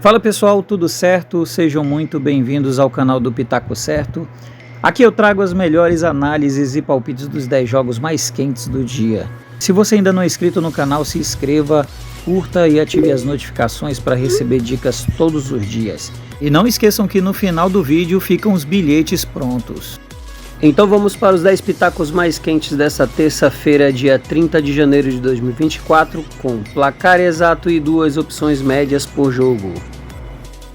Fala pessoal, tudo certo? Sejam muito bem-vindos ao canal do Pitaco Certo. Aqui eu trago as melhores análises e palpites dos 10 jogos mais quentes do dia. Se você ainda não é inscrito no canal, se inscreva, curta e ative as notificações para receber dicas todos os dias. E não esqueçam que no final do vídeo ficam os bilhetes prontos. Então vamos para os 10 pitacos mais quentes dessa terça-feira, dia 30 de janeiro de 2024, com placar exato e duas opções médias por jogo.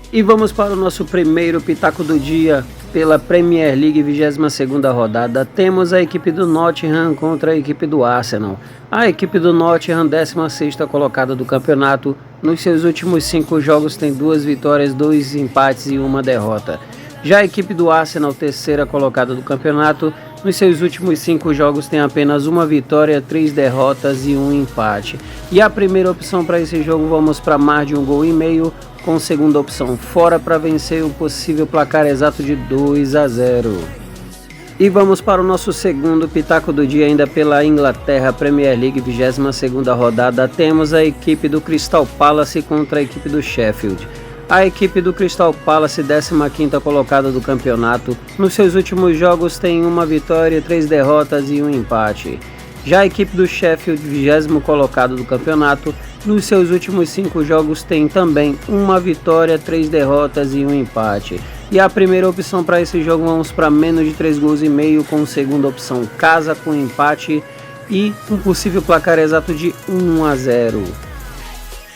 E vamos para o nosso primeiro pitaco do dia. Pela Premier League 22ª rodada, temos a equipe do Nottingham contra a equipe do Arsenal. A equipe do Nottingham, 16ª colocada do campeonato, nos seus últimos 5 jogos tem 2 vitórias, 2 empates e 1 derrota. Já a equipe do Arsenal, terceira colocada do campeonato, nos seus últimos 5 jogos tem apenas 1 vitória, 3 derrotas e 1 empate. E a primeira opção para esse jogo, vamos para mais de 1,5 gols, com segunda opção fora para vencer o possível placar exato de 2-0. E vamos para o nosso segundo pitaco do dia, ainda pela Inglaterra Premier League 22ª rodada, temos a equipe do Crystal Palace contra a equipe do Sheffield. A equipe do Crystal Palace, 15ª colocada do campeonato, nos seus últimos jogos tem 1 vitória, 3 derrotas e 1 empate. Já a equipe do Sheffield, 20º colocado do campeonato, nos seus últimos 5 jogos tem também 1 vitória, 3 derrotas e 1 empate. E a primeira opção para esse jogo, vamos para menos de 3,5 gols, com segunda opção casa com empate e um possível placar exato de 1-0.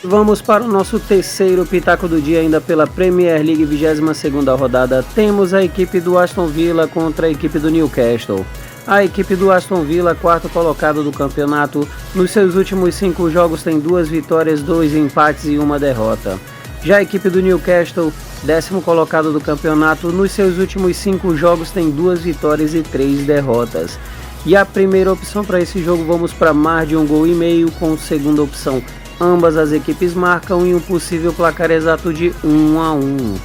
Vamos para o nosso terceiro pitaco do dia, ainda pela Premier League 22ª rodada, temos a equipe do Aston Villa contra a equipe do Newcastle. A equipe do Aston Villa, 4º colocado do campeonato, nos seus últimos 5 jogos tem 2 vitórias, 2 empates e 1 derrota. Já a equipe do Newcastle, 10º colocado do campeonato, nos seus últimos 5 jogos tem 2 vitórias e 3 derrotas. E a primeira opção para esse jogo, vamos para mais de 1,5 gols, com segunda opção ambas as equipes marcam e um possível placar exato de 1-1.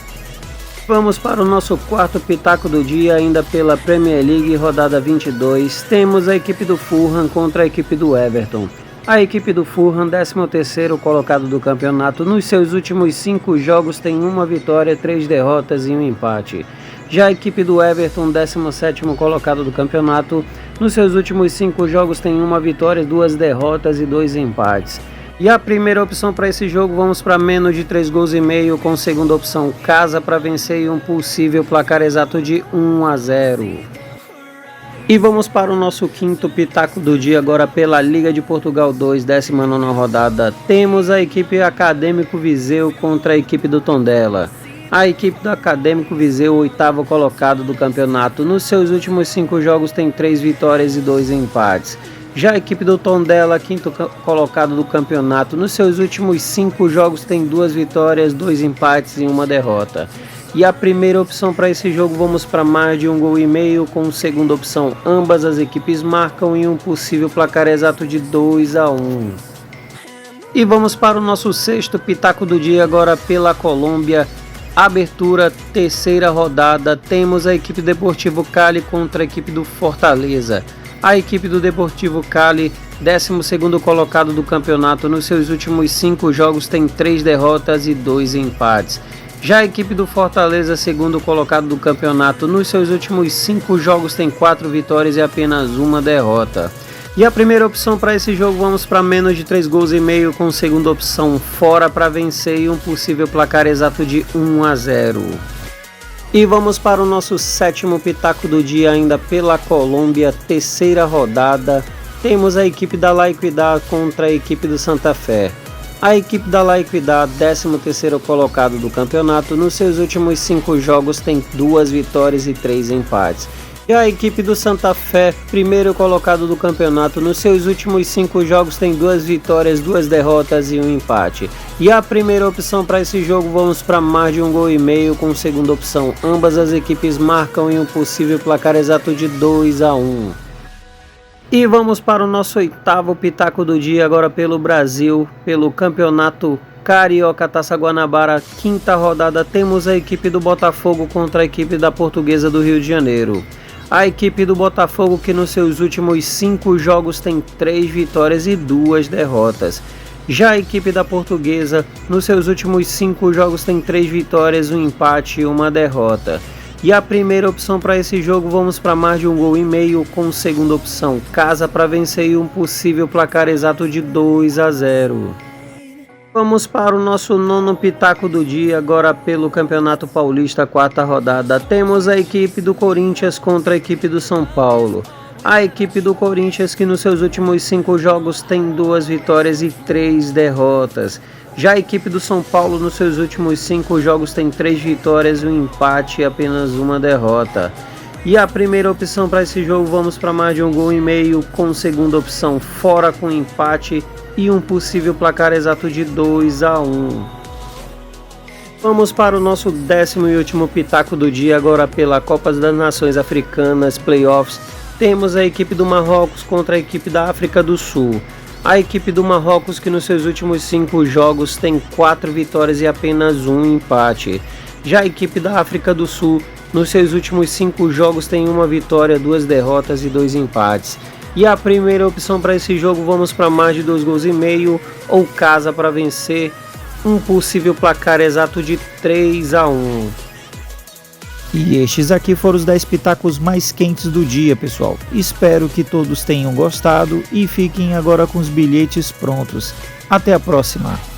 Vamos para o nosso quarto pitaco do dia, ainda pela Premier League rodada 22, temos a equipe do Fulham contra a equipe do Everton. A equipe do Fulham, 13º colocado do campeonato, nos seus últimos 5 jogos tem 1 vitória, 3 derrotas e 1 empate. Já a equipe do Everton, 17º colocado do campeonato, nos seus últimos 5 jogos tem 1 vitória, 2 derrotas e 2 empates. E a primeira opção para esse jogo, vamos para menos de 3,5 gols, com segunda opção casa para vencer e um possível placar exato de 1-0. E vamos para o nosso quinto pitaco do dia, agora pela Liga de Portugal 2, 19ª rodada, temos a equipe Académico Viseu contra a equipe do Tondela. A equipe do Académico Viseu, 8º colocado do campeonato, nos seus últimos 5 jogos tem 3 vitórias e 2 empates. Já a equipe do Tondela, 5º colocado do campeonato, nos seus últimos 5 jogos tem 2 vitórias, 2 empates e 1 derrota. E a primeira opção para esse jogo, vamos para mais de 1,5 gols, com segunda opção ambas as equipes marcam e um possível placar exato de 2-1. E vamos para o nosso sexto pitaco do dia, agora pela Colômbia. Abertura, terceira rodada, temos a equipe Deportivo Cali contra a equipe do Fortaleza. A equipe do Deportivo Cali, 12º colocado do campeonato, nos seus últimos 5 jogos tem 3 derrotas e 2 empates. Já a equipe do Fortaleza, 2º colocado do campeonato, nos seus últimos 5 jogos tem 4 vitórias e apenas 1 derrota. E a primeira opção para esse jogo, vamos para menos de 3,5 gols, com segunda opção fora para vencer e um possível placar exato de 1-0. E vamos para o nosso sétimo pitaco do dia, ainda pela Colômbia, terceira rodada, temos a equipe da La Equidad contra a equipe do Santa Fé. A equipe da La Equidad, 13º colocado do campeonato, nos seus últimos 5 jogos tem 2 vitórias e 3 empates. E a equipe do Santa Fé, 1º colocado do campeonato, nos seus últimos 5 jogos tem 2 vitórias, 2 derrotas e 1 empate. E a primeira opção para esse jogo, vamos para mais de 1,5 gols, com segunda opção ambas as equipes marcam e um possível placar exato de 2-1. E vamos para o nosso oitavo pitaco do dia, agora pelo Brasil, pelo Campeonato Carioca Taça Guanabara, quinta rodada, temos a equipe do Botafogo contra a equipe da Portuguesa do Rio de Janeiro. A equipe do Botafogo, que nos seus últimos 5 jogos tem 3 vitórias e 2 derrotas. Já a equipe da Portuguesa, nos seus últimos 5 jogos tem 3 vitórias, 1 empate e 1 derrota. E a primeira opção para esse jogo, vamos para mais de 1,5 gols, com segunda opção, casa para vencer e um possível placar exato de 2-0. Vamos para o nosso nono pitaco do dia, agora pelo Campeonato Paulista, 4ª rodada. Temos a equipe do Corinthians contra a equipe do São Paulo. A equipe do Corinthians, que nos seus últimos 5 jogos tem 2 vitórias e 3 derrotas. Já a equipe do São Paulo, nos seus últimos 5 jogos tem 3 vitórias, 1 empate e apenas 1 derrota. E a primeira opção para esse jogo, vamos para mais de 1,5 gols, com segunda opção, fora com empate e um possível placar exato de 2-1. Vamos para o nosso 10º e último pitaco do dia, agora pela Copa das Nações Africanas Playoffs. Temos a equipe do Marrocos contra a equipe da África do Sul. A equipe do Marrocos, que nos seus últimos 5 jogos tem 4 vitórias e apenas 1 empate. Já a equipe da África do Sul, nos seus últimos 5 jogos tem 1 vitória, 2 derrotas e 2 empates. E a primeira opção para esse jogo, vamos para mais de 2,5 gols ou casa para vencer, um possível placar exato de 3-1. E estes aqui foram os 10 pitacos mais quentes do dia, pessoal. Espero que todos tenham gostado e fiquem agora com os bilhetes prontos. Até a próxima!